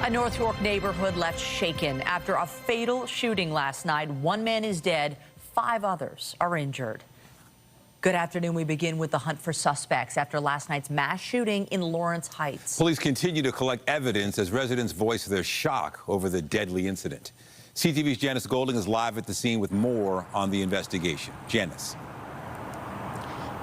A North York neighborhood left shaken after a fatal shooting last night. One man is dead, 5 others are injured. Good afternoon. We begin with the hunt for suspects after last night's mass shooting in Lawrence Heights. Police continue to collect evidence as residents voice their shock over the deadly incident. CTV's Janice Golding is live at the scene with more on the investigation. Janice.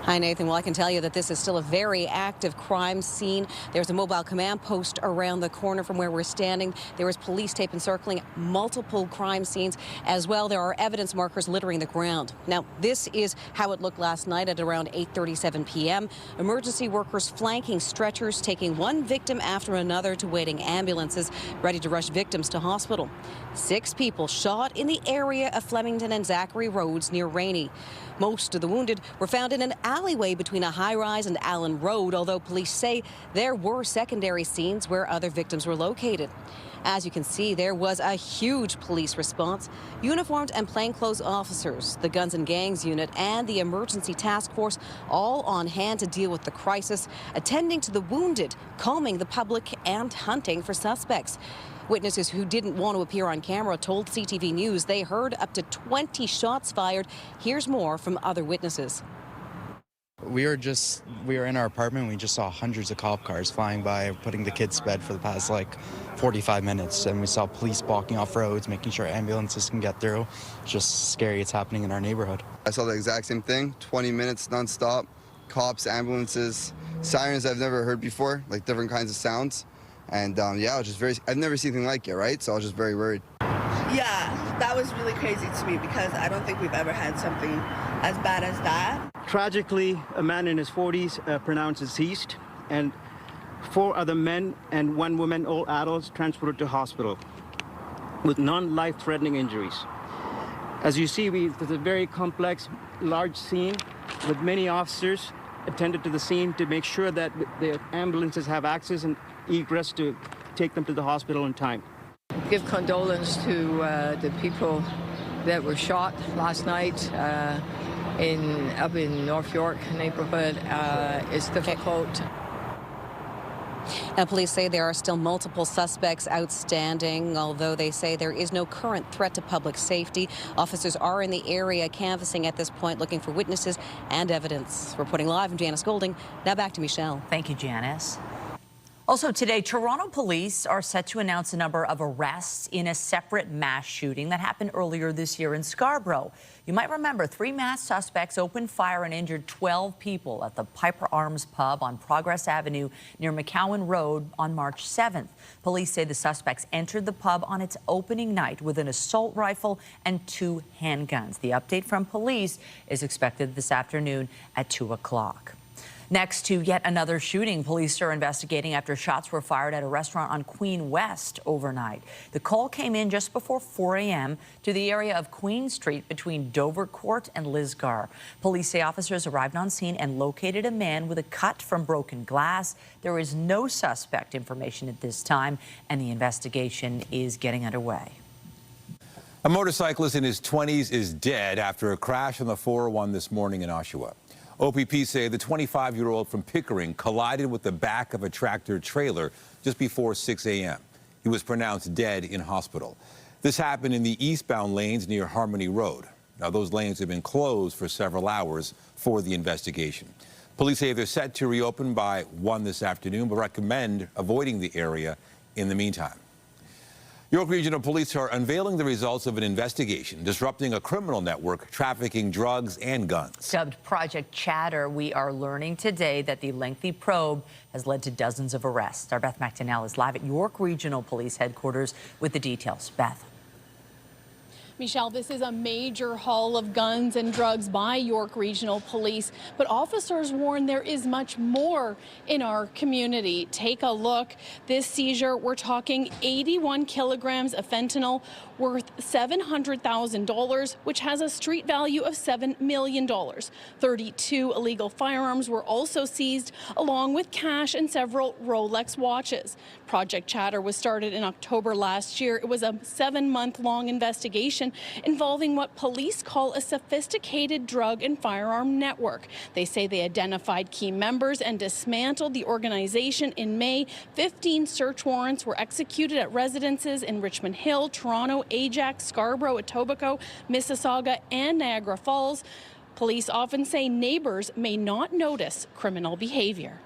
Hi, Nathan. Well, I can tell you that this is still a very active crime scene. There's a mobile command post around the corner from where we're standing. There is police tape encircling multiple crime scenes. As well, there are evidence markers littering the ground. Now, this is how it looked last night at around 8:37 p.m. Emergency workers flanking stretchers, taking one victim after another to waiting ambulances ready to rush victims to hospital. 6 people shot in the area of Flemington and Zachary Roads near Rainey. Most of the wounded were found in an alleyway between a high-rise and Allen Road, although police say there were secondary scenes where other victims were located. As you can see, there was a huge police response. Uniformed and plainclothes officers, the Guns and Gangs unit, and the emergency task force all on hand to deal with the crisis, attending to the wounded, calming the public, and hunting for suspects. Witnesses who didn't want to appear on camera told CTV News they heard up to 20 shots fired. Here's more from other witnesses. We were in our apartment. We just saw hundreds of cop cars flying by, putting the kids to bed for the past 45 minutes. And we saw police blocking off roads, making sure ambulances can get through. It's just scary. It's happening in our neighborhood. I saw the exact same thing, 20 minutes nonstop, cops, ambulances, sirens I've never heard before, like different kinds of sounds. And yeah, I was just I've never seen anything like it, right? So I was just very worried. Yeah, that was really crazy to me because I don't think we've ever had something as bad as that. Tragically, a man in his 40s pronounced deceased, and 4 other men and 1 woman, all adults, transported to hospital with non-life-threatening injuries. As you see, there's a very complex, large scene with many officers attended to the scene to make sure that the ambulances have access and egress to take them to the hospital in time. Give condolence to the people that were shot last night up in North York neighborhood. It's difficult. Now, police say there are still multiple suspects outstanding, although they say there is no current threat to public safety. Officers are in the area canvassing at this point, looking for witnesses and evidence. Reporting live, I'm Janice Golding. Now back to Michelle. Thank you, Janice. Also today, Toronto police are set to announce a number of arrests in a separate mass shooting that happened earlier this year in Scarborough. You might remember 3 masked suspects opened fire and injured 12 people at the Piper Arms pub on Progress Avenue near McCowan Road on March 7th. Police say the suspects entered the pub on its opening night with an assault rifle and 2 handguns. The update from police is expected this afternoon at 2 o'clock. Next to yet another shooting, police are investigating after shots were fired at a restaurant on Queen West overnight. The call came in just before 4 a.m. to the area of Queen Street between Dover Court and Lisgar. Police say officers arrived on scene and located a man with a cut from broken glass. There is no suspect information at this time, and the investigation is getting underway. A motorcyclist in his 20s is dead after a crash on the 401 this morning in Oshawa. OPP say the 25-year-old from Pickering collided with the back of a tractor trailer just before 6 a.m. He was pronounced dead in hospital. This happened in the eastbound lanes near Harmony Road. Now, those lanes have been closed for several hours for the investigation. Police say they're set to reopen by 1 this afternoon, but recommend avoiding the area in the meantime. York Regional Police are unveiling the results of an investigation disrupting a criminal network trafficking drugs and guns. Dubbed Project Chatter, we are learning today that the lengthy probe has led to dozens of arrests. Our Beth McDonnell is live at York Regional Police headquarters with the details. Beth. Michelle, this is a major haul of guns and drugs by York Regional Police, but officers warn there is much more in our community. Take a look. This seizure, we're talking 81 kilograms of fentanyl worth $700,000, which has a street value of $7 million. 32 illegal firearms were also seized, along with cash and several Rolex watches. Project Chatter was started in October last year. It was a 7-month-long investigation investigation involving what police call a sophisticated drug and firearm network. They say they identified key members and dismantled the organization in May. 15 search warrants were executed at residences in Richmond Hill, Toronto, Ajax, Scarborough, Etobicoke, Mississauga, and Niagara Falls. Police often say neighbors may not notice criminal behavior.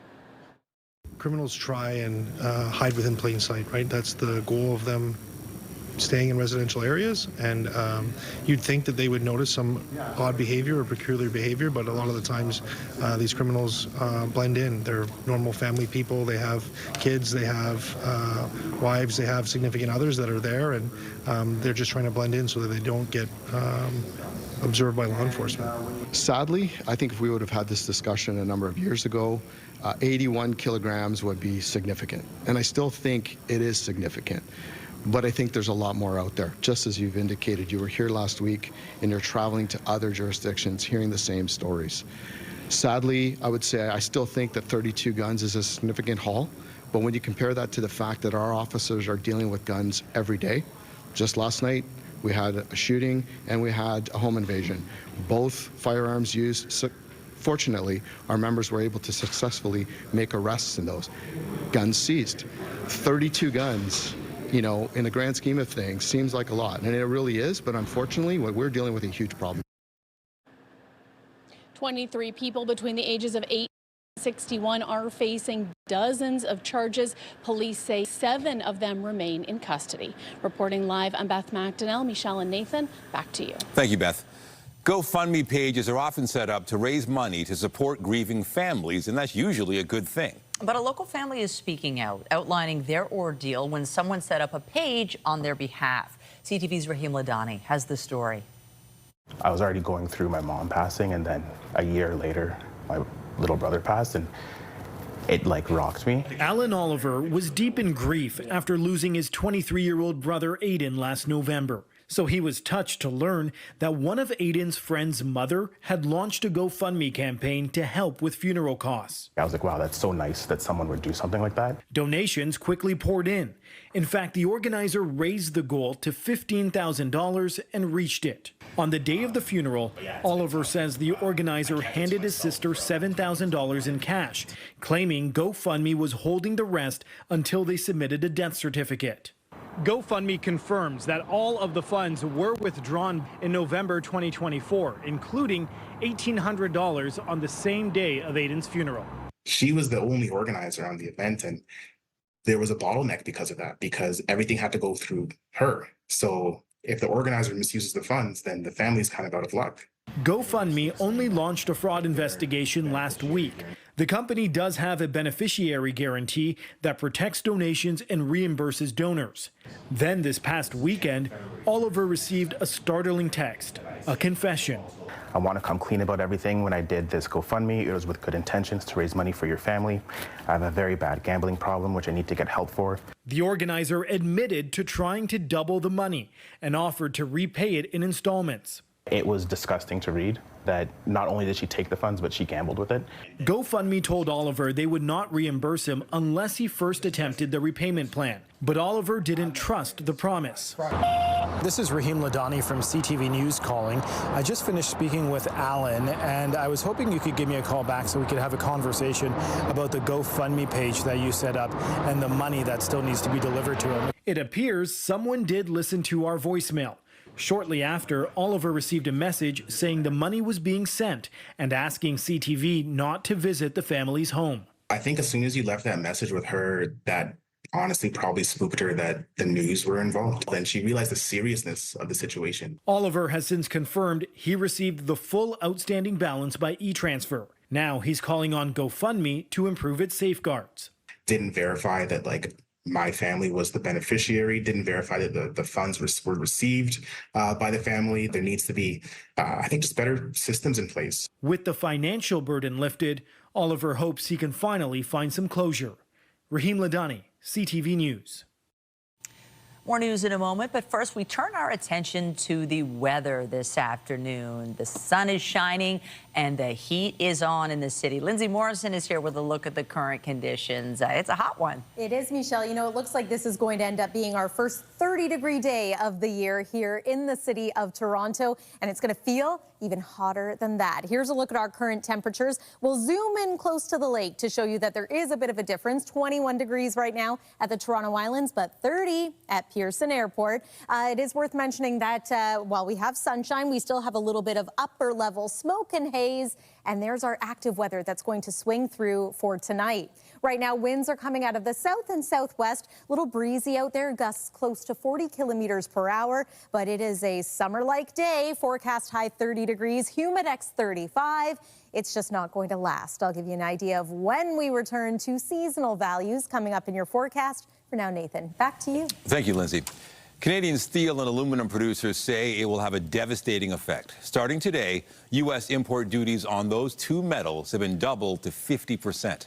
Criminals try and hide within plain sight, right? That's the goal of them staying in residential areas, and you'd think that they would notice some odd behavior or peculiar behavior, but a lot of the times these criminals blend in. They're normal family people, they have kids, they have wives, they have significant others that are there, and they're just trying to blend in so that they don't get observed by law enforcement. Sadly, I think if we would have had this discussion a number of years ago, 81 kilograms would be significant, and I still think it is significant. But I think there's a lot more out there. Just as you've indicated, you were here last week and you're traveling to other jurisdictions hearing the same stories. Sadly, I would say I still think that 32 guns is a significant haul, but when you compare that to the fact that our officers are dealing with guns every day, just last night we had a shooting and we had a home invasion. Both firearms used. Fortunately, our members were able to successfully make arrests in those. Guns seized. 32 guns. You know, in the grand scheme of things, seems like a lot, and it really is, but unfortunately, we're dealing with a huge problem. 23 people between the ages of 8 and 61 are facing dozens of charges. Police say 7 of them remain in custody. Reporting live, I'm Beth McDonnell. Michelle and Nathan, back to you. Thank you, Beth. GoFundMe pages are often set up to raise money to support grieving families, and that's usually a good thing. But a local family is speaking out, outlining their ordeal when someone set up a page on their behalf. CTV's Rahim Ladani has the story. I was already going through my mom passing, and then a year later, my little brother passed, and it rocked me. Alan Oliver was deep in grief after losing his 23-year-old brother Aiden last November. So he was touched to learn that one of Aiden's friend's mother had launched a GoFundMe campaign to help with funeral costs. I was like, wow, that's so nice that someone would do something like that. Donations quickly poured in. In fact, the organizer raised the goal to $15,000 and reached it. On the day of the funeral, Oliver says the organizer handed his sister $7,000 in cash, claiming GoFundMe was holding the rest until they submitted a death certificate. GoFundMe confirms that all of the funds were withdrawn in November 2024, including $1,800 on the same day of Aiden's funeral. She was the only organizer on the event, and there was a bottleneck because of that, because everything had to go through her. So if the organizer misuses the funds, then the family's kind of out of luck. GoFundMe only launched a fraud investigation last week. The company does have a beneficiary guarantee that protects donations and reimburses donors. Then this past weekend, Oliver received a startling text, a confession. I want to come clean about everything. When I did this GoFundMe, it was with good intentions to raise money for your family. I have a very bad gambling problem, which I need to get help for. The organizer admitted to trying to double the money and offered to repay it in installments. It was disgusting to read that not only did she take the funds, but she gambled with it. GoFundMe told Oliver they would not reimburse him unless he first attempted the repayment plan. But Oliver didn't trust the promise. This is Rahim Ladani from CTV News calling. I just finished speaking with Alan, and I was hoping you could give me a call back so we could have a conversation about the GoFundMe page that you set up and the money that still needs to be delivered to him. It appears someone did listen to our voicemail. Shortly after, Oliver received a message saying the money was being sent and asking CTV not to visit the family's home. I think as soon as you left that message with her, that honestly probably spooked her that the news were involved. Then she realized the seriousness of the situation. Oliver has since confirmed he received the full outstanding balance by e-transfer. Now he's calling on GoFundMe to improve its safeguards. Didn't verify that my family was the beneficiary, didn't verify that the funds were received by the family. There needs to be, I think, just better systems in place. With the financial burden lifted, Oliver hopes he can finally find some closure. Rahim Ladani, CTV News. More news in a moment, but first we turn our attention to the weather this afternoon. The sun is shining and the heat is on in the city. Lindsay Morrison is here with a look at the current conditions. It's a hot one. It is, Michelle. You know, it looks like this is going to end up being our first 30-degree day of the year here in the city of Toronto, and it's going to feel even hotter than that. Here's a look at our current temperatures. We'll zoom in close to the lake to show you that there is a bit of a difference. 21 degrees right now at the Toronto Islands, but 30 at Pearson Airport. It is worth mentioning that while we have sunshine, we still have a little bit of upper level smoke and haze, and there's our active weather that's going to swing through for tonight. Right now, winds are coming out of the south and southwest. A little breezy out there, gusts close to 40 kilometers per hour, but it is a summer-like day. Forecast high 30 degrees, humidex 35. It's just not going to last. I'll give you an idea of when we return to seasonal values coming up in your forecast. For now, Nathan, back to you. Thank you, Lindsay. Canadian steel and aluminum producers say it will have a devastating effect. Starting today, U.S. import duties on those two metals have been doubled to 50%.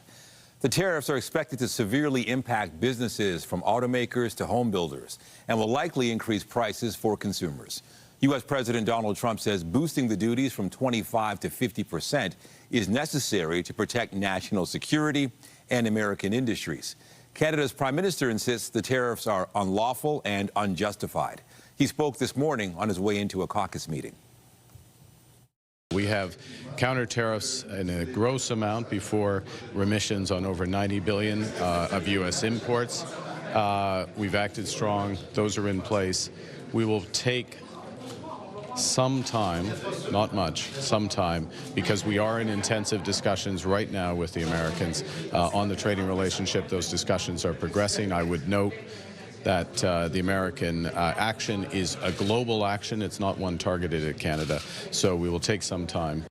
The tariffs are expected to severely impact businesses from automakers to home builders and will likely increase prices for consumers. U.S. President Donald Trump says boosting the duties from 25 to 50% is necessary to protect national security and American industries. Canada's Prime Minister insists the tariffs are unlawful and unjustified. He spoke this morning on his way into a caucus meeting. We have counter tariffs in a gross amount before remissions on over $90 billion of U.S. imports. We've acted strong. Those are in place. We will take some time, not much, some time, because we are in intensive discussions right now with the Americans on the trading relationship. Those discussions are progressing. I would note that the American action is a global action. It's not one targeted at Canada. So we will take some time.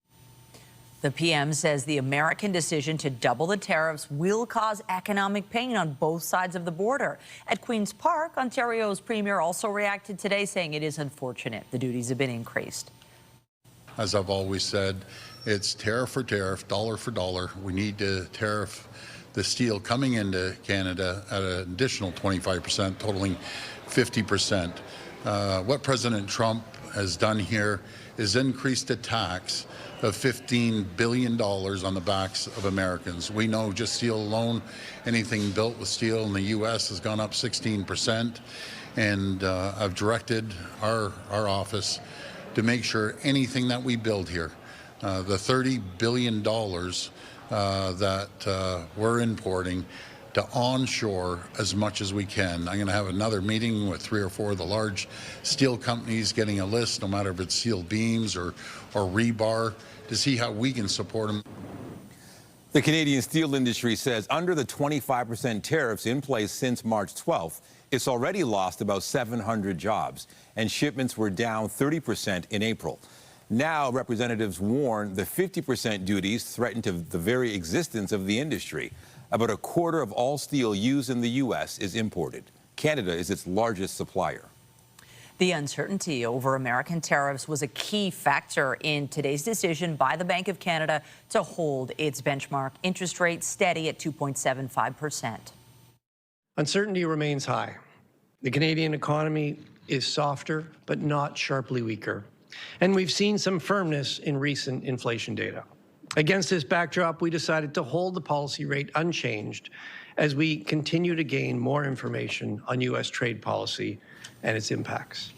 The PM says the American decision to double the tariffs will cause economic pain on both sides of the border. At Queen's Park, Ontario's Premier also reacted today, saying it is unfortunate the duties have been increased. As I've always said, it's tariff for tariff, dollar for dollar. We need to tariff the steel coming into Canada at an additional 25%, totaling 50%. What President Trump has done here is increased the tax of $15 billion on the backs of Americans. We know just steel alone, anything built with steel in the U.S. has gone up 16%. And I've directed our office to make sure anything that we build here, the $30 billion that we're importing, to onshore as much as we can. I'm going to have another meeting with 3 or 4 of the large steel companies, getting a list, no matter if it's steel beams or rebar, to see how we can support them. The Canadian steel industry says under the 25% tariffs in place since March 12th, it's already lost about 700 jobs, and shipments were down 30% in April. Now, representatives warn the 50% duties threaten to the very existence of the industry. About a quarter of all steel used in the U.S. is imported. Canada is its largest supplier. The uncertainty over American tariffs was a key factor in today's decision by the Bank of Canada to hold its benchmark interest rate steady at 2.75%. Uncertainty remains high. The Canadian economy is softer, but not sharply weaker. And we've seen some firmness in recent inflation data. Against this backdrop, we decided to hold the policy rate unchanged as we continue to gain more information on U.S. trade policy and its impacts.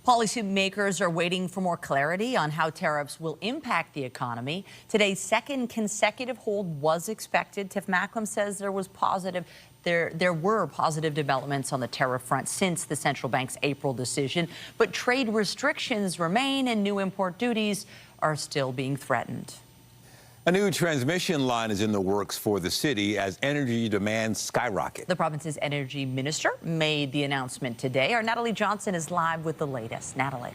Policymakers are waiting for more clarity on how tariffs will impact the economy. Today's second consecutive hold was expected. Tiff Macklem says there were positive developments on the tariff front since the central bank's April decision, but trade restrictions remain and new import duties are still being threatened. A new transmission line is in the works for the city as energy demands skyrocket. The province's energy minister made the announcement today. Our Natalie Johnson is live with the latest. Natalie.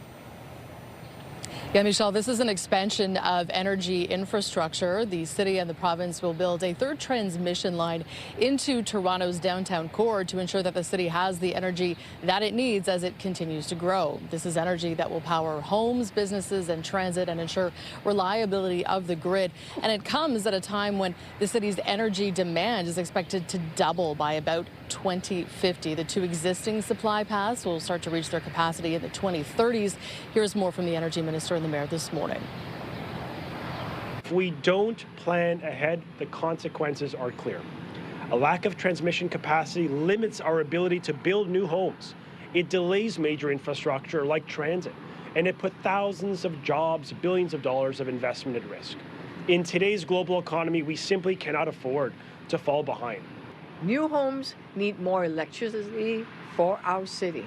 Yeah, Michelle, this is an expansion of energy infrastructure. The city and the province will build a third transmission line into Toronto's downtown core to ensure that the city has the energy that it needs as it continues to grow. This is energy that will power homes, businesses, and transit and ensure reliability of the grid. And it comes at a time when the city's energy demand is expected to double by about 2050. The two existing supply paths will start to reach their capacity in the 2030s. Here's more from the energy minister and the mayor this morning. If we don't plan ahead, the consequences are clear. A lack of transmission capacity limits our ability to build new homes. It delays major infrastructure like transit, and it put thousands of jobs, billions of dollars of investment at risk. In today's global economy, we simply cannot afford to fall behind. New homes need more electricity for our city.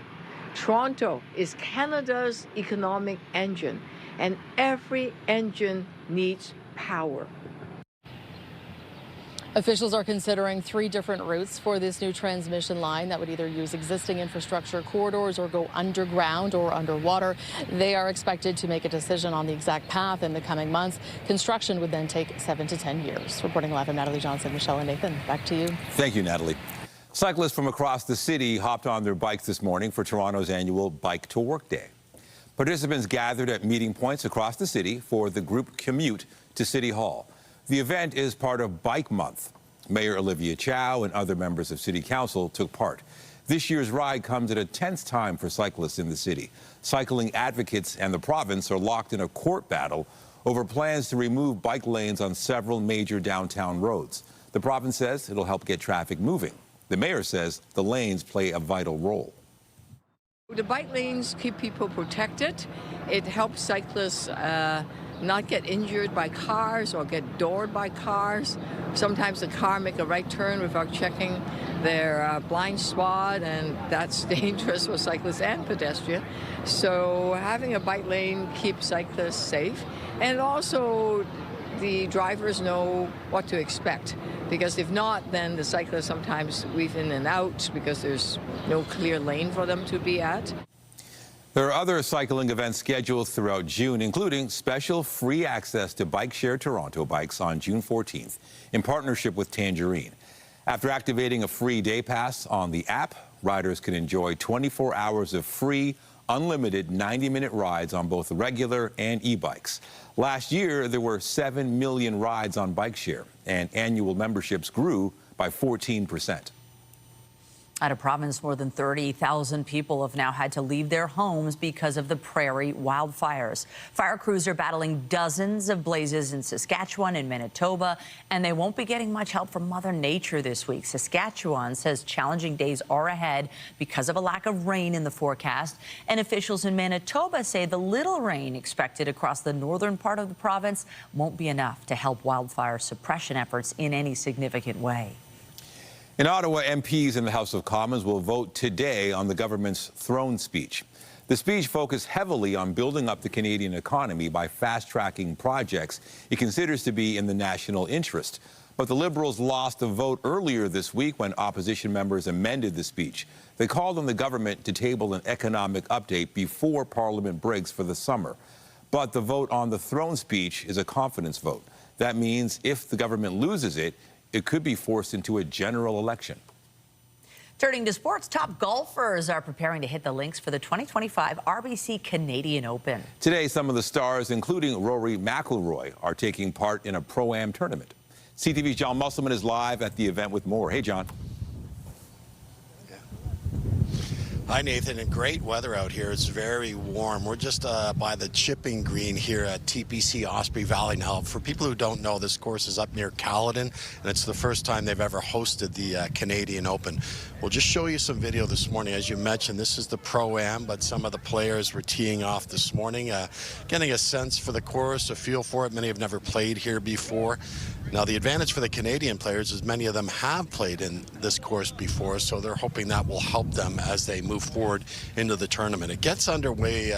Toronto is Canada's economic engine, and every engine needs power. Officials are considering 3 different routes for this new transmission line that would either use existing infrastructure corridors or go underground or underwater. They are expected to make a decision on the exact path in the coming months. Construction would then take 7 to 10 years. Reporting live, I'm Natalie Johnson. Michelle and Nathan, back to you. Thank you, Natalie. Cyclists from across the city hopped on their bikes this morning for Toronto's annual Bike to Work Day. Participants gathered at meeting points across the city for the group commute to City Hall. The event is part of Bike Month. Mayor Olivia Chow and other members of City Council took part. This year's ride comes at a tense time for cyclists in the city. Cycling advocates and the province are locked in a court battle over plans to remove bike lanes on several major downtown roads. The province says it'll help get traffic moving. The mayor says the lanes play a vital role. The bike lanes keep people protected. It helps cyclists not get injured by cars or get doored by cars. Sometimes the car make a right turn without checking their blind spot, and that's dangerous for cyclists and pedestrians. So having a bike lane keeps cyclists safe, and also the drivers know what to expect, because if not, then the cyclists sometimes weave in and out because there's no clear lane for them to be at. There are other cycling events scheduled throughout June, including special free access to Bike Share Toronto bikes on June 14th in partnership with Tangerine. After activating a free day pass on the app, riders can enjoy 24 hours of free, unlimited 90-minute rides on both regular and e-bikes. Last year, there were 7 million rides on Bike Share, and annual memberships grew by 14%. Out of province, more than 30,000 people have now had to leave their homes because of the Prairie wildfires. Fire crews are battling dozens of blazes in Saskatchewan and Manitoba, and they won't be getting much help from Mother Nature this week. Saskatchewan says challenging days are ahead because of a lack of rain in the forecast, and officials in Manitoba say the little rain expected across the northern part of the province won't be enough to help wildfire suppression efforts in any significant way. In Ottawa, MPs in the House of Commons will vote today on the government's throne speech. The speech focused heavily on building up the Canadian economy by fast-tracking projects it considers to be in the national interest. But the Liberals lost a vote earlier this week when opposition members amended the speech. They called on the government to table an economic update before Parliament breaks for the summer. But the vote on the throne speech is a confidence vote. That means if the government loses it, it could be forced into a general election. Turning to sports, top golfers are preparing to hit the links for the 2025 RBC Canadian Open. Today, some of the stars, including Rory McIlroy, are taking part in a Pro-Am tournament. CTV's John Musselman is live at the event with more. Hey, John. Hi, Nathan, and great weather out here. It's very warm. We're just by the chipping green here at TPC Osprey Valley. Now, for people who don't know, this course is up near Caledon, and it's the first time they've ever hosted the Canadian Open. We'll just show you some video this morning. As you mentioned, this is the Pro-Am, but some of the players were teeing off this morning, getting a sense for the course, a feel for it. Many have never played here before. Now, the advantage for the Canadian players is many of them have played in this course before, so they're hoping that will help them as they move forward into the tournament. It gets underway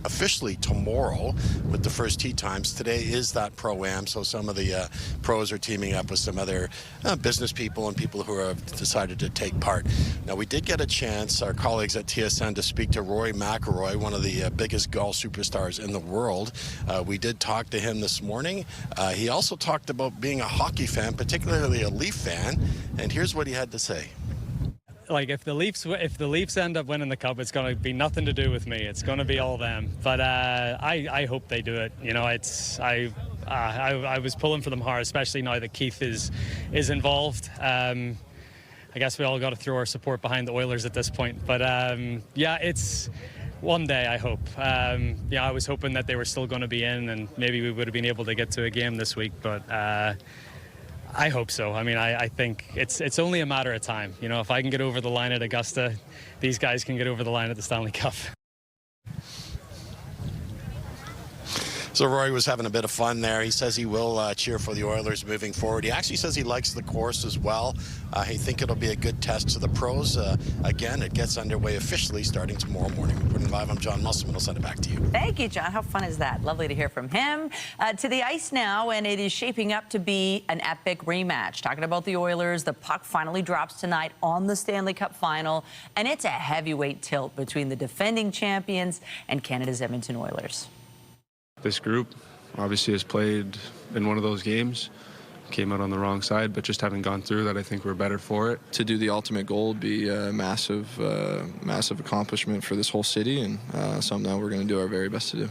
officially tomorrow with the first tee times. Today is that Pro-Am, so some of the pros are teaming up with some other business people and people who have decided to take part. Now, we did get a chance, our colleagues at TSN, to speak to Rory McIlroy, one of the biggest golf superstars in the world. We did talk to him this morning. He also talked about being a hockey fan, particularly a Leaf fan, and here's what he had to say. Like, if the Leafs end up winning the cup, it's going to be nothing to do with me. It's going to be all them. But I hope they do it. You know, I was pulling for them hard, especially now that Keith is involved. I guess we all got to throw our support behind the Oilers at this point. But yeah, one day, I hope. Yeah, I was hoping that they were still going to be in, and maybe we would have been able to get to a game this week, but I hope so. I mean, I think it's only a matter of time. You know, if I can get over the line at Augusta, these guys can get over the line at the Stanley Cup. So Rory was having a bit of fun there. He says he will cheer for the Oilers moving forward. He actually says he likes the course as well. He think it'll be a good test to the pros. Again, it gets underway officially starting tomorrow morning. Reporting live, I'm John Musselman. I'll send it back to you. Thank you, John. How fun is that? Lovely to hear from him. To the ice now, and it is shaping up to be an epic rematch. Talking about the Oilers, the puck finally drops tonight on the Stanley Cup Final, and it's a heavyweight tilt between the defending champions and Canada's Edmonton Oilers. This group obviously has played in one of those games, came out on the wrong side, but just having gone through that, I think we're better for it. To do the ultimate goal would be a massive accomplishment for this whole city, and something that we're going to do our very best to do.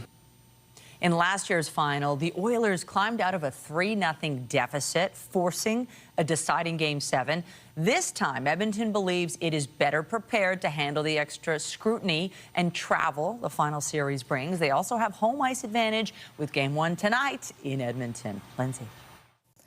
In last year's final, the Oilers climbed out of a 3-0 deficit, forcing a deciding Game 7. This time, Edmonton believes it is better prepared to handle the extra scrutiny and travel the final series brings. They also have home ice advantage with Game 1 tonight in Edmonton. Lindsay.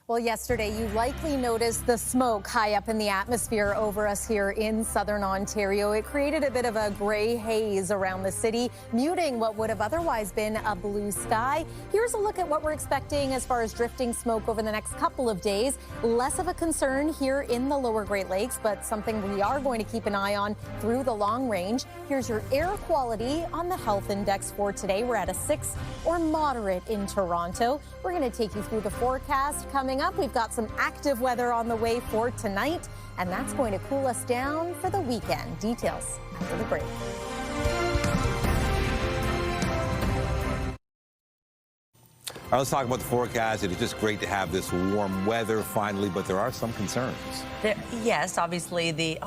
Well, yesterday you likely noticed the smoke high up in the atmosphere over us here in southern Ontario. It created a bit of a gray haze around the city, muting what would have otherwise been a blue sky. Here's a look at what we're expecting as far as drifting smoke over the next couple of days. Less of a concern here in the lower Great Lakes, but something we are going to keep an eye on through the long range. Here's your air quality on the health index for today. We're at a 6 or moderate in Toronto. We're going to take you through the forecast coming up. We've got some active weather on the way for tonight, and that's going to cool us down for the weekend. Details after the break. All right, let's talk about the forecast. It is just great to have this warm weather finally, but there are some concerns. Yes, obviously do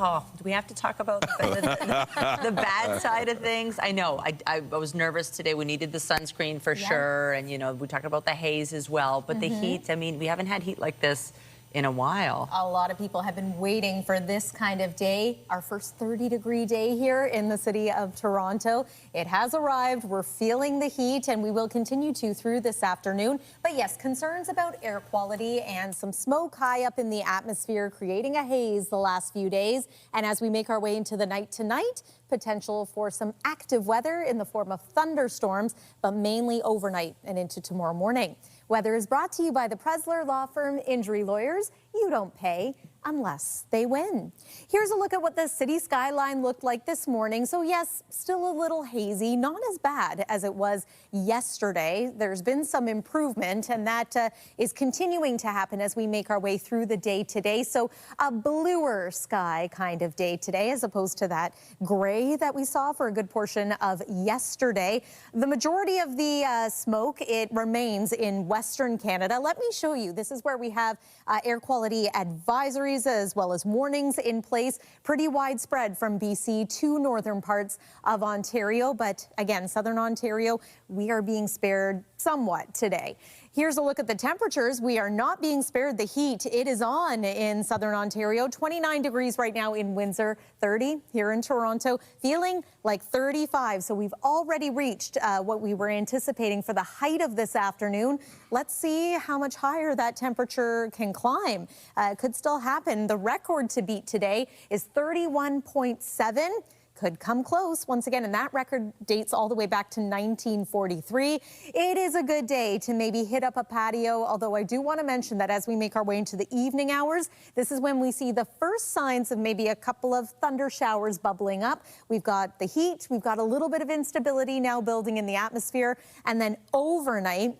we have to talk about the bad side of things? I know, I was nervous today. We needed the sunscreen for sure, and, you know, we talked about the haze as well, but the heat, I mean, we haven't had heat like this in a while. A lot of people have been waiting for this kind of day, our first 30-degree day here in the city of Toronto. It has arrived. We're feeling the heat, and we will continue to through this afternoon. But yes, concerns about air quality and some smoke high up in the atmosphere, creating a haze the last few days. And as we make our way into the night tonight, potential for some active weather in the form of thunderstorms, but mainly overnight and into tomorrow morning. Weather is brought to you by the Presler Law Firm Injury Lawyers. You don't pay unless they win. Here's a look at what the city skyline looked like this morning. So yes, still a little hazy, not as bad as it was yesterday. There's been some improvement, and that is continuing to happen as we make our way through the day today. So a bluer sky kind of day today, as opposed to that gray that we saw for a good portion of yesterday. The majority of the smoke, it remains in Western Canada. Let me show you. This is where we have air quality advisories as well as warnings in place, pretty widespread from BC to northern parts of Ontario. But again, southern Ontario, we are being spared somewhat today. Here's a look at the temperatures. We are not being spared the heat. It is on in southern Ontario. 29 degrees right now in Windsor, 30 here in Toronto, feeling like 35. So we've already reached what we were anticipating for the height of this afternoon. Let's see how much higher that temperature can climb. It could still happen. The record to beat today is 31.7. Could come close once again, and that record dates all the way back to 1943. It is a good day to maybe hit up a patio, although I do want to mention that as we make our way into the evening hours, this is when we see the first signs of maybe a couple of thunder showers bubbling up. We've got the heat, we've got a little bit of instability now building in the atmosphere, and then overnight,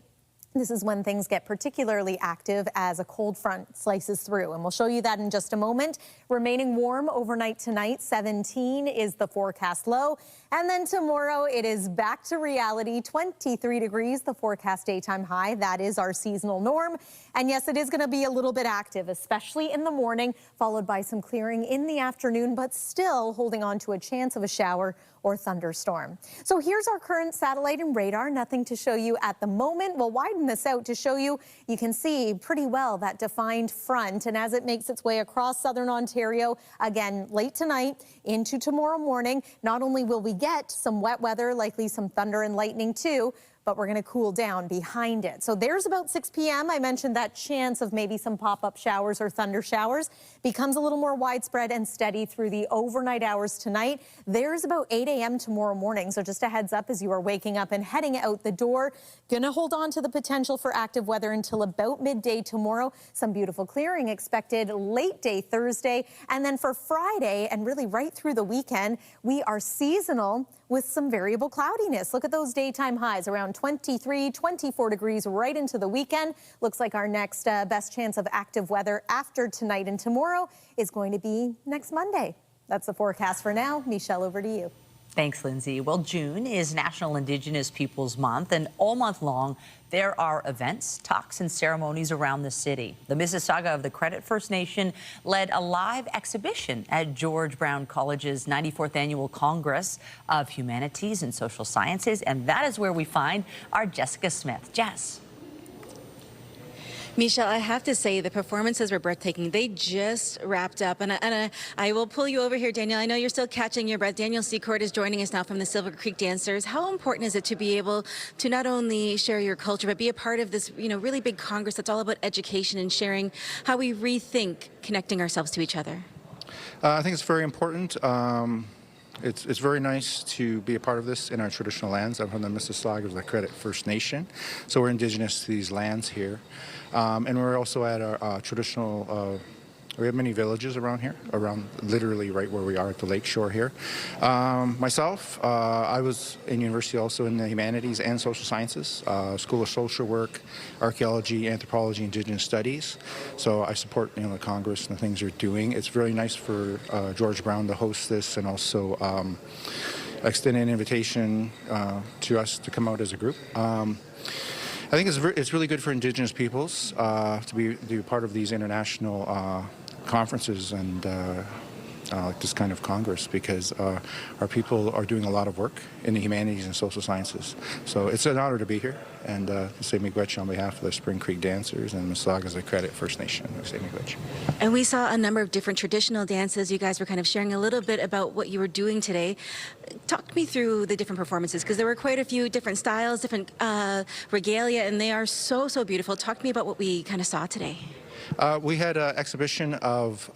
this is when things get particularly active as a cold front slices through, and we'll show you that in just a moment. Remaining warm overnight tonight, 17 is the forecast low. And then tomorrow it is back to reality, 23 degrees, the forecast daytime high. That is our seasonal norm. And yes, it is going to be a little bit active, especially in the morning, followed by some clearing in the afternoon, but still holding on to a chance of a shower or thunderstorm. So here's our current satellite and radar. Nothing to show you at the moment. We'll widen this out to show you. You can see pretty well that defined front, and as it makes its way across southern Ontario, again late tonight into tomorrow morning, not only will we get some wet weather, likely some thunder and lightning too, but we're going to cool down behind it. So there's about 6 p.m. I mentioned that chance of maybe some pop-up showers or thunder showers becomes a little more widespread and steady through the overnight hours tonight. There's about 8 a.m. tomorrow morning. So just a heads up as you are waking up and heading out the door. Going to hold on to the potential for active weather until about midday tomorrow. Some beautiful clearing expected late day Thursday. And then for Friday and really right through the weekend, we are seasonal with some variable cloudiness. Look at those daytime highs around 23, 24 degrees right into the weekend. Looks like our next best chance of active weather after tonight and tomorrow is going to be next Monday. That's the forecast for now. Michelle, over to you. Thanks, Lindsay. Well, June is National Indigenous Peoples Month, and all month long, there are events, talks, and ceremonies around the city. The Mississauga of the Credit First Nation led a live exhibition at George Brown College's 94th Annual Congress of Humanities and Social Sciences, and that is where we find our Jessica Smith. Jess. Michelle, I have to say the performances were breathtaking. They just wrapped up. And I will pull you over here, Daniel. I know you're still catching your breath. Daniel Secord is joining us now from the Silver Creek Dancers. How important is it to be able to not only share your culture, but be a part of this, really big Congress that's all about education and sharing how we rethink connecting ourselves to each other? I think it's very important. It's very nice to be a part of this in our traditional lands. I'm from the Mississauga of the Credit First Nation, so we're Indigenous to these lands here. And we're also at our traditional, we have many villages around here, around literally right where we are at the lake shore here. Myself, I was in university also in the humanities and social sciences, School of Social Work, Archaeology, Anthropology, Indigenous Studies. So I support the Congress and the things they're doing. It's really nice for George Brown to host this and also extend an invitation to us to come out as a group. I think it's really good for Indigenous peoples to be part of these international conferences and this kind of Congress, because our people are doing a lot of work in the humanities and social sciences. So it's an honor to be here, and say miigwech on behalf of the Spring Creek Dancers and Mississauga's the Credit First Nation. Say miigwech. And we saw a number of different traditional dances. You guys were kind of sharing a little bit about what you were doing today. Talk me through the different performances, because there were quite a few different styles, different regalia, and they are so, so beautiful. Talk to me about what we kind of saw today. We had an exhibition of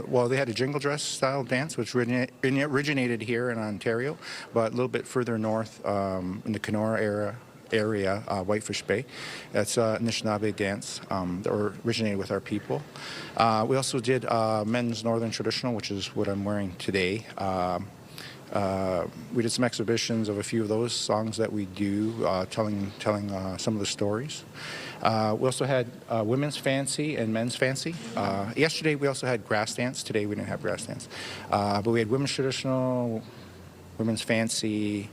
well, they had a jingle dress style dance, which originated here in Ontario, but a little bit further north in the Kenora area, Whitefish Bay. That's a Anishinaabe dance that originated with our people. We also did men's northern traditional, which is what I'm wearing today. We did some exhibitions of a few of those songs that we do, telling some of the stories. We also had women's fancy and men's fancy. Yesterday we also had grass dance. Today we didn't have grass dance. But we had women's traditional, women's fancy,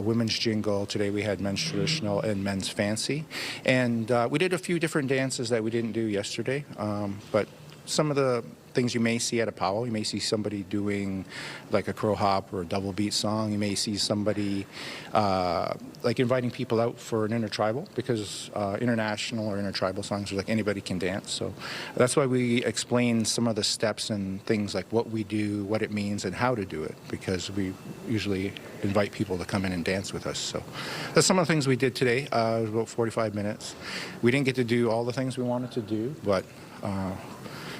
women's jingle. Today we had men's traditional and men's fancy. And we did a few different dances that we didn't do yesterday. But some of the things you may see at a powwow, you may see somebody doing like a crow hop or a double beat song. You may see somebody like inviting people out for an intertribal, because international or intertribal songs are like anybody can dance. So that's why we explain some of the steps and things like what we do, what it means, and how to do it, because we usually invite people to come in and dance with us. So that's some of the things we did today. It was about 45 minutes. We didn't get to do all the things we wanted to do, but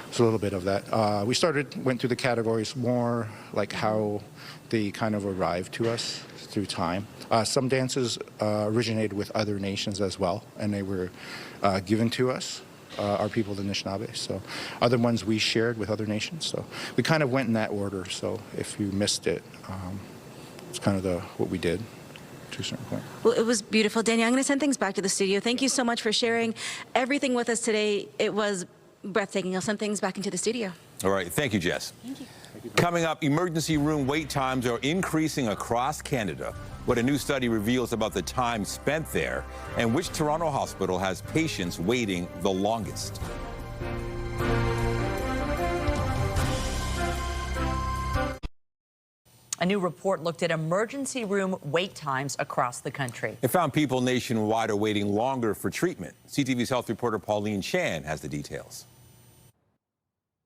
it's a little bit of that. We went through the categories more like how they kind of arrived to us through time. Some dances originated with other nations as well, and they were given to us, our people, the Anishinaabe. So other ones we shared with other nations. So we kind of went in that order. So if you missed it, it's kind of what we did. To a certain point. Well, it was beautiful. Daniel, I'm going to send things back to the studio. Thank you so much for sharing everything with us today. It was breathtaking. I'll send things back into the studio. All right. Thank you, Jess. Thank you. Coming up, emergency room wait times are increasing across Canada. What a new study reveals about the time spent there, and which Toronto hospital has patients waiting the longest. A new report looked at emergency room wait times across the country. It found people nationwide are waiting longer for treatment. CTV's health reporter Pauline Chan has the details.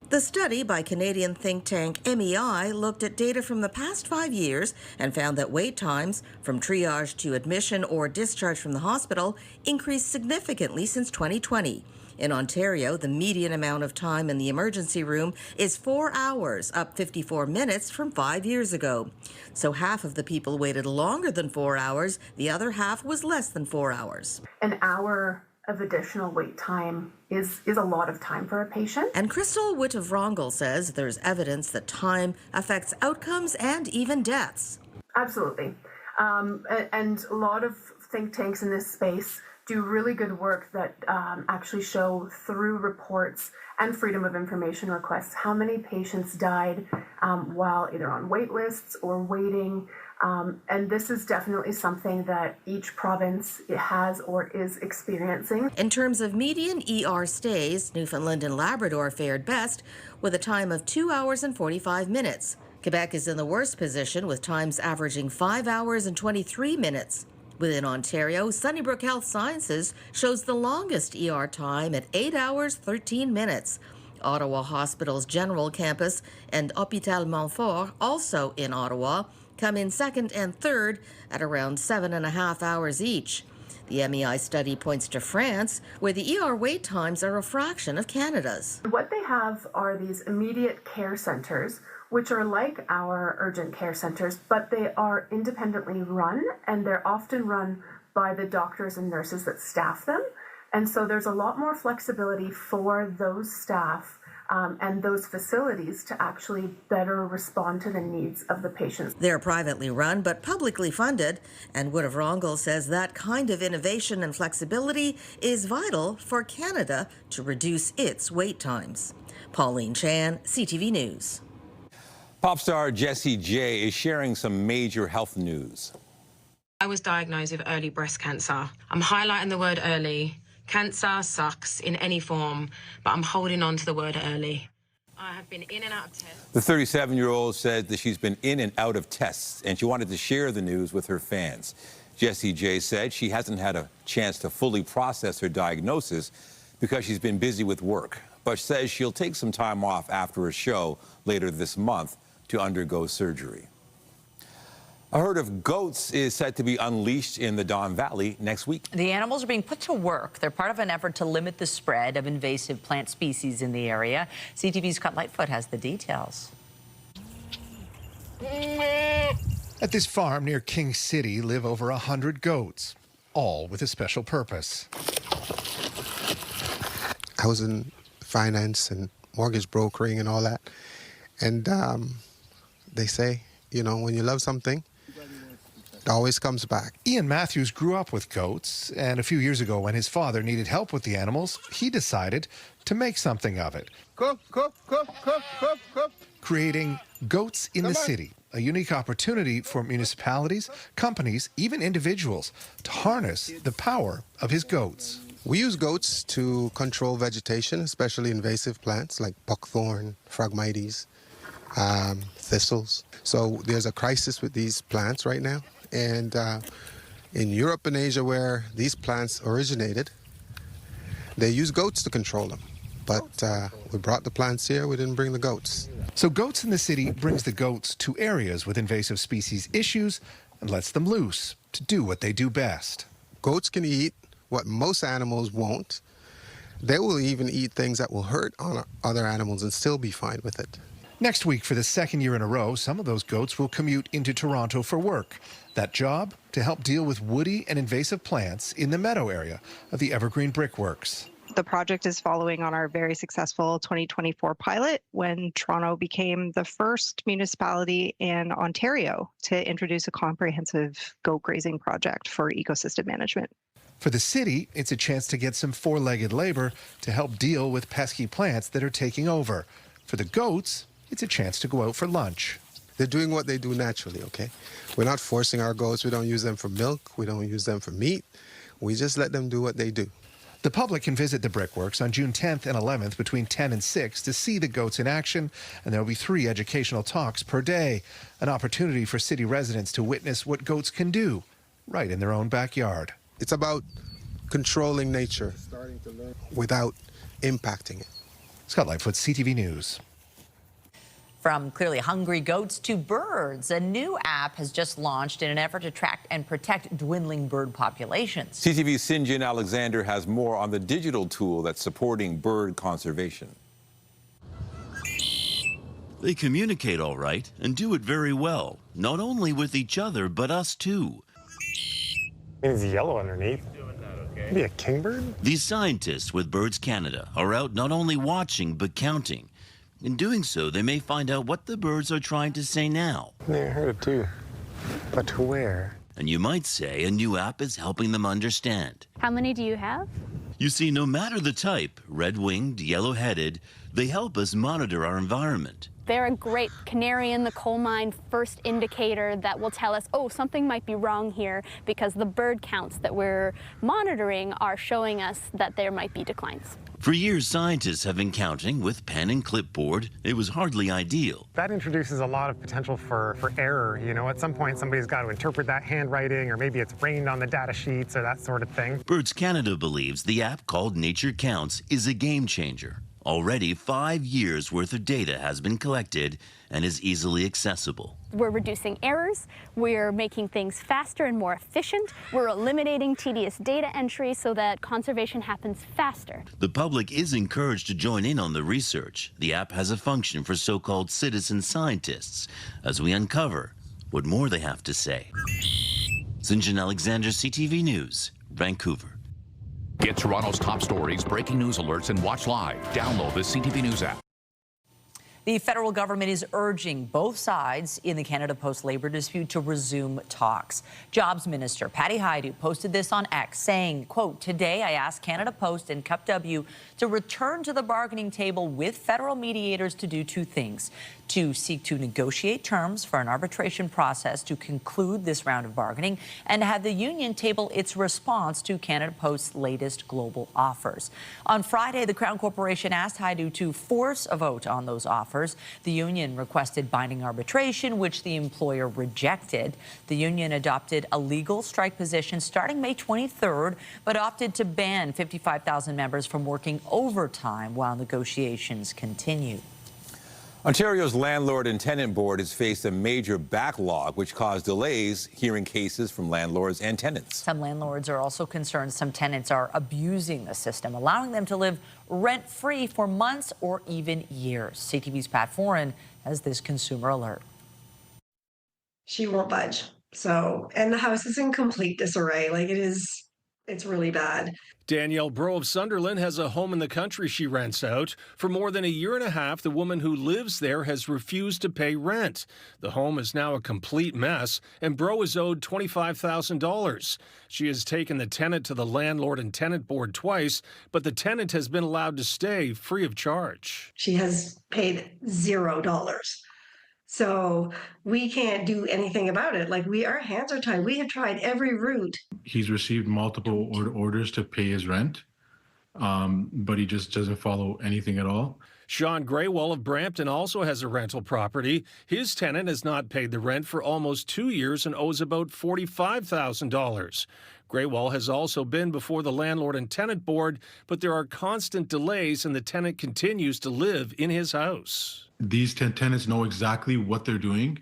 The study by Canadian think tank MEI looked at data from the past 5 years and found that wait times from triage to admission or discharge from the hospital increased significantly since 2020. In Ontario, the median amount of time in the emergency room is 4 hours, up 54 minutes from 5 years ago. So half of the people waited longer than 4 hours, the other half was less than 4 hours. An hour of additional wait time is a lot of time for a patient. And Crystal Witt-Vrongel says there's evidence that time affects outcomes and even deaths. Absolutely. And a lot of think tanks in this space do really good work that actually show through reports and freedom of information requests how many patients died while either on wait lists or waiting. And this is definitely something that each province has or is experiencing. In terms of median ER stays, Newfoundland and Labrador fared best with a time of 2 hours and 45 minutes. Quebec is in the worst position with times averaging 5 hours and 23 minutes. Within Ontario, Sunnybrook Health Sciences shows the longest ER time at 8 hours, 13 minutes. Ottawa Hospital's General Campus and Hôpital Montfort, also in Ottawa, come in second and third at around 7.5 hours each. The MEI study points to France, where the ER wait times are a fraction of Canada's. What they have are these immediate care centers, which are like our urgent care centers, but they are independently run, and they're often run by the doctors and nurses that staff them. And so there's a lot more flexibility for those staff and those facilities to actually better respond to the needs of the patients. They're privately run but publicly funded, and Witt-Vrongel says that kind of innovation and flexibility is vital for Canada to reduce its wait times. Pauline Chan, CTV News. Pop star Jessie J is sharing some major health news. I was diagnosed with early breast cancer. I'm highlighting the word early. Cancer sucks in any form, but I'm holding on to the word early. I have been in and out of tests. The 37-year-old said that she's been in and out of tests, and she wanted to share the news with her fans. Jessie J said she hasn't had a chance to fully process her diagnosis because she's been busy with work, but says she'll take some time off after a show later this month to undergo surgery. A herd of goats is set to be unleashed in the Don Valley next week. The animals are being put to work. They're part of an effort to limit the spread of invasive plant species in the area. CTV's Scott Lightfoot has the details. At this farm near King City live over 100 goats, all with a special purpose. Housing, finance, and mortgage brokering and all that. And they say, you know, when you love something, it always comes back. Ian Matthews grew up with goats, and a few years ago when his father needed help with the animals, he decided to make something of it. Creating Goats in the City, a unique opportunity for municipalities, companies, even individuals to harness the power of his goats. We use goats to control vegetation, especially invasive plants like buckthorn, phragmites, thistles. So there's a crisis with these plants right now. And in Europe and Asia, where these plants originated, they use goats to control them. But we brought the plants here, we didn't bring the goats. So Goats in the City brings the goats to areas with invasive species issues and lets them loose to do what they do best. Goats can eat what most animals won't. They will even eat things that will hurt on other animals and still be fine with it. Next week, for the second year in a row, some of those goats will commute into Toronto for work. That job, to help deal with woody and invasive plants in the meadow area of the Evergreen Brickworks. The project is following on our very successful 2024 pilot when Toronto became the first municipality in Ontario to introduce a comprehensive goat grazing project for ecosystem management. For the city, it's a chance to get some four-legged labor to help deal with pesky plants that are taking over. For the goats, it's a chance to go out for lunch. They're doing what they do naturally, okay? We're not forcing our goats. We don't use them for milk. We don't use them for meat. We just let them do what they do. The The public can visit the brickworks on June 10th and 11th between 10 and 6 to see the goats in action, and there will be 3 educational talks per day, an opportunity for city residents to witness what goats can do right in their own backyard. It's about controlling nature without impacting it. Scott Lightfoot, CTV News. From clearly hungry goats to birds, a new app has just launched in an effort to track and protect dwindling bird populations. CTV's Sinjin Alexander has more on the digital tool that's supporting bird conservation. They communicate all right and do it very well, not only with each other, but us too. It's yellow underneath. Maybe a kingbird? These scientists with Birds Canada are out not only watching, but counting. In doing so, they may find out what the birds are trying to say now. Yeah, I heard it too. But where? And you might say a new app is helping them understand. How many do you have? You see, no matter the type, red-winged, yellow-headed, they help us monitor our environment. They're a great canary in the coal mine first indicator that will tell us, oh, something might be wrong here, because the bird counts that we're monitoring are showing us that there might be declines. For years, scientists have been counting with pen and clipboard. It was hardly ideal. That introduces a lot of potential for error. You know, at some point, somebody's got to interpret that handwriting, or maybe it's rained on the data sheets or that sort of thing. Birds Canada believes the app called Nature Counts is a game changer. Already 5 years worth of data has been collected and is easily accessible. We're reducing errors, we're making things faster and more efficient, we're eliminating tedious data entry so that conservation happens faster. The public is encouraged to join in on the research. The app has a function for so-called citizen scientists as we uncover what more they have to say. Sinjin Alexander, CTV News, Vancouver. Get Toronto's top stories, breaking news alerts, and watch live. Download the CTV News app. The federal government is urging both sides in the Canada Post labor dispute to resume talks. Jobs Minister Patty Hajdu posted this on X, saying, quote, "Today I asked Canada Post and Cup W to return to the bargaining table with federal mediators to do 2 things. To seek to negotiate terms for an arbitration process to conclude this round of bargaining, and have the union table its response to Canada Post's latest global offers." On Friday, the Crown Corporation asked Hajdu to force a vote on those offers. The union requested binding arbitration, which the employer rejected. The union adopted a legal strike position starting May 23rd, but opted to ban 55,000 members from working overtime while negotiations continue. Ontario's Landlord and Tenant Board has faced a major backlog, which caused delays hearing cases from landlords and tenants. Some landlords are also concerned some tenants are abusing the system, allowing them to live rent-free for months or even years. CTV's Pat Foran has this consumer alert. She won't budge. So, and the house is in complete disarray. Like it's really bad. Danielle Bro of Sunderland has a home in the country she rents out. For more than a year and a half, the woman who lives there has refused to pay rent. The home is now a complete mess, and Bro is owed $25,000. She has taken the tenant to the Landlord and Tenant Board twice, but the tenant has been allowed to stay free of charge. She has paid $0. So we can't do anything about it. Like our hands are tied. We have tried every route. He's received multiple orders to pay his rent, but he just doesn't follow anything at all. Sean Graywall of Brampton also has a rental property. His tenant has not paid the rent for almost 2 years and owes about $45,000. Graywall has also been before the Landlord and Tenant Board, but there are constant delays and the tenant continues to live in his house. These tenants know exactly what they're doing,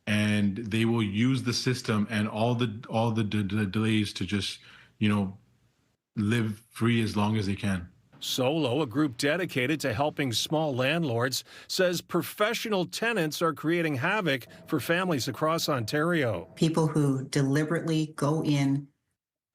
and they will use the system and all the delays to just, live free as long as they can. Solo, a group dedicated to helping small landlords, says professional tenants are creating havoc for families across Ontario. People who deliberately go in,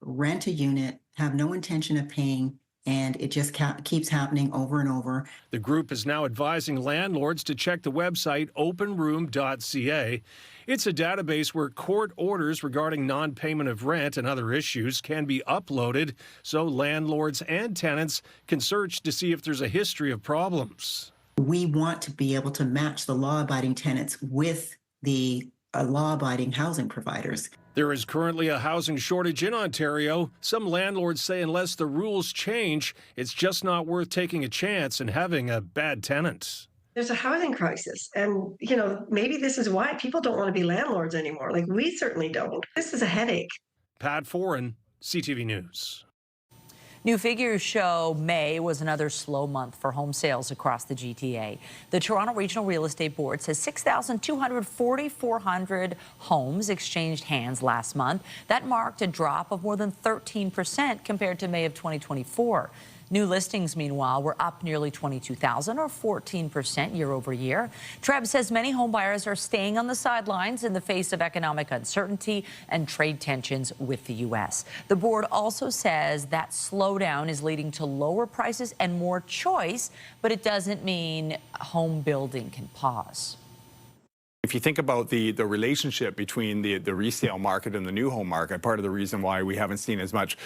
rent a unit, have no intention of paying, and it just keeps happening over and over. The group is now advising landlords to check the website openroom.ca. It's a database where court orders regarding non-payment of rent and other issues can be uploaded so landlords and tenants can search to see if there's a history of problems. We want to be able to match the law-abiding tenants with the law-abiding housing providers. There is currently a housing shortage in Ontario. Some landlords say unless the rules change, it's just not worth taking a chance and having a bad tenant. There's a housing crisis, and maybe this is why people don't want to be landlords anymore. Like, we certainly don't. This is a headache. Pat Foran, CTV News. New figures show May was another slow month for home sales across the GTA. The Toronto Regional Real Estate Board says 4,400 homes exchanged hands last month. That marked a drop of more than 13% compared to May of 2024. New listings, meanwhile, were up nearly 22,000 or 14% year over year. Treb says many homebuyers are staying on the sidelines in the face of economic uncertainty and trade tensions with the U.S. The board also says that slowdown is leading to lower prices and more choice, but it doesn't mean home building can pause. If you think about the relationship between the resale market and the new home market, part of the reason why we haven't seen as much,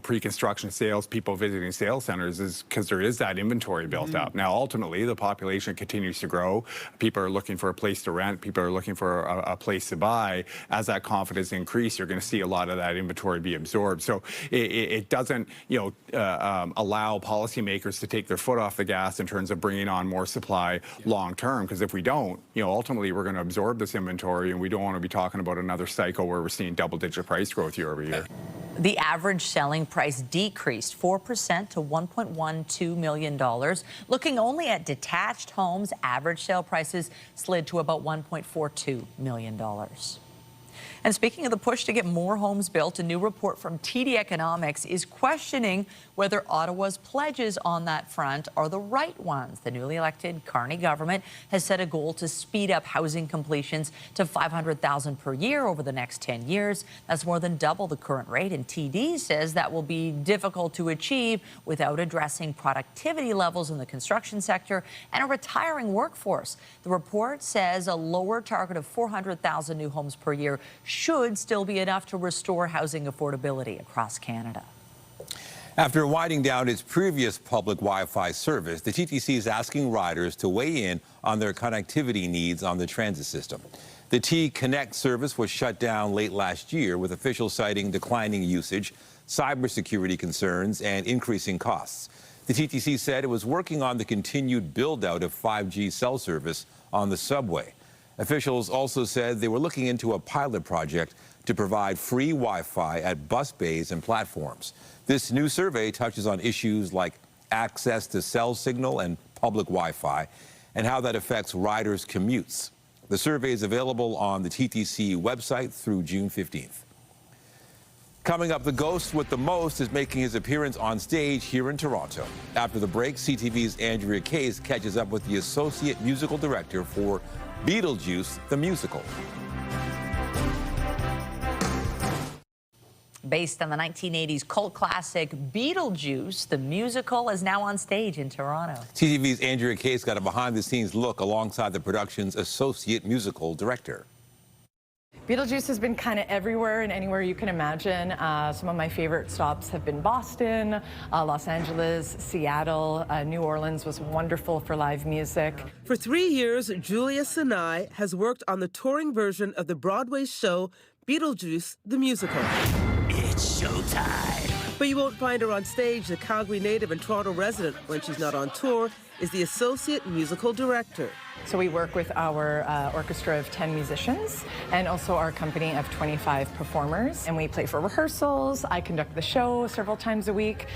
pre-construction sales, people visiting sales centers, is because there is that inventory built up. Now, ultimately, the population continues to grow. People are looking for a place to rent. People are looking for a place to buy. As that confidence increases, you're going to see a lot of that inventory be absorbed. So it doesn't, allow policymakers to take their foot off the gas in terms of bringing on more supply long term. Because if we don't, ultimately, we're going to absorb this inventory, and we don't want to be talking about another cycle where we're seeing double-digit price growth year over year. The average selling price decreased 4% to $1.12 million. Looking only at detached homes, average sale prices slid to about $1.42 million. And speaking of the push to get more homes built, a new report from TD Economics is questioning whether Ottawa's pledges on that front are the right ones. The newly elected Carney government has set a goal to speed up housing completions to 500,000 per year over the next 10 years. That's more than double the current rate, and TD says that will be difficult to achieve without addressing productivity levels in the construction sector and a retiring workforce. The report says a lower target of 400,000 new homes per year should still be enough to restore housing affordability across Canada. After winding down its previous public Wi-Fi service, the TTC is asking riders to weigh in on their connectivity needs on the transit system. The T-Connect service was shut down late last year, with officials citing declining usage, cybersecurity concerns, and increasing costs. The TTC said it was working on the continued build-out of 5G cell service on the subway. Officials also said they were looking into a pilot project to provide free Wi-Fi at bus bays and platforms. This new survey touches on issues like access to cell signal and public Wi-Fi and how that affects riders' commutes. The survey is available on the TTC website through June 15th. Coming up, the ghost with the most is making his appearance on stage here in Toronto. After the break, CTV's Andrea Case catches up with the Associate Musical Director for Beetlejuice, the musical. Based on the 1980s cult classic Beetlejuice, the musical is now on stage in Toronto. CTV's Andrea Case got a behind-the-scenes look alongside the production's Associate Musical Director. Beetlejuice has been kind of everywhere and anywhere you can imagine. Some of my favorite stops have been Boston, Los Angeles, Seattle, New Orleans was wonderful for live music. For 3 years, Julia Sinai has worked on the touring version of the Broadway show Beetlejuice, the musical. It's showtime. But you won't find her on stage. The Calgary native and Toronto resident, when she's not on tour, is the Associate Musical Director. So we work with our orchestra of 10 musicians and also our company of 25 performers. And we play for rehearsals. I conduct the show several times a week.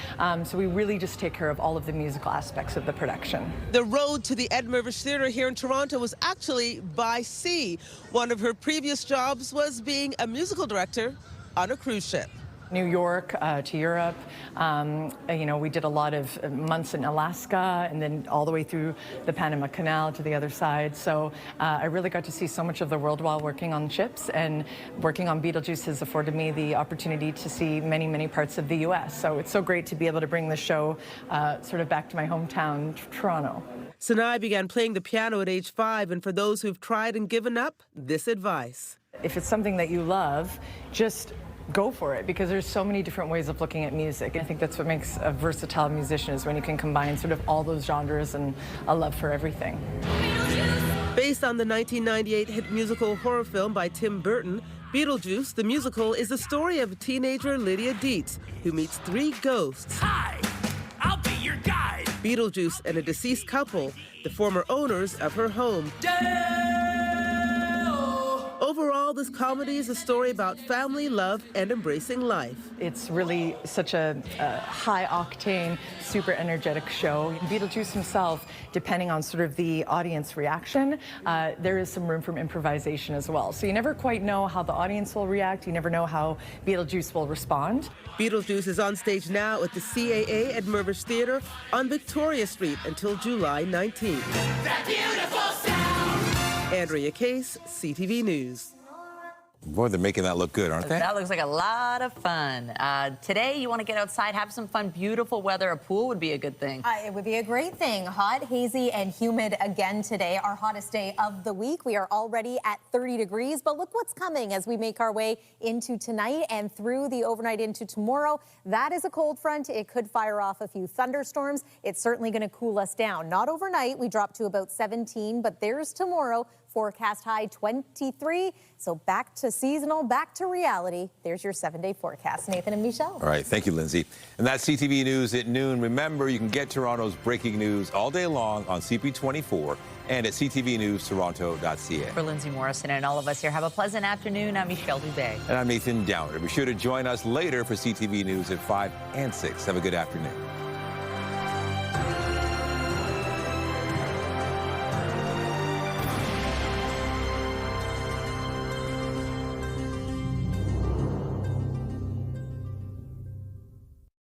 So we really just take care of all of the musical aspects of the production. The road to the Ed Mirvish Theatre here in Toronto was actually by sea. One of her previous jobs was being a musical director on a cruise ship. New York to Europe. We did a lot of months in Alaska and then all the way through the Panama Canal to the other side. So I really got to see so much of the world while working on ships, and working on Beetlejuice has afforded me the opportunity to see many, many parts of the U.S. So it's so great to be able to bring the show sort of back to my hometown, Toronto. Sinai began playing the piano at age 5, and for those who've tried and given up, this advice. If it's something that you love, just go for it, because there's so many different ways of looking at music. I think that's what makes a versatile musician, is when you can combine sort of all those genres and a love for everything. Based on the 1998 hit musical horror film by Tim Burton, Beetlejuice, the musical, is the story of teenager Lydia Dietz, who meets 3 ghosts. Hi, I'll be your guide. Beetlejuice and a deceased couple, the former owners of her home. Overall, this comedy is a story about family, love, and embracing life. It's really such a high-octane, super energetic show. Beetlejuice himself, depending on sort of the audience reaction, there is some room for improvisation as well. So you never quite know how the audience will react. You never know how Beetlejuice will respond. Beetlejuice is on stage now at the CAA at Mervish Theatre on Victoria Street until July 19th. That beautiful sound. Andrea Case, CTV News. Boy, they're making that look good, aren't they? That looks like a lot of fun. Today, you want to get outside, have some fun, beautiful weather. A pool would be a good thing. It would be a great thing. Hot, hazy, and humid again today. Our hottest day of the week. We are already at 30 degrees, but look what's coming as we make our way into tonight and through the overnight into tomorrow. That is a cold front. It could fire off a few thunderstorms. It's certainly going to cool us down. Not overnight. We drop to about 17, but there's tomorrow. Forecast high 23. So back to seasonal, back to reality. There's your 7-day forecast. Nathan and Michelle. All right. Thank you, Lindsay. And that's CTV News at noon. Remember, you can get Toronto's breaking news all day long on CP24 and at ctvnewstoronto.ca. For Lindsay Morrison and all of us here, have a pleasant afternoon. I'm Michelle Dubé. And I'm Nathan Downer. Be sure to join us later for CTV News at 5 and 6. Have a good afternoon.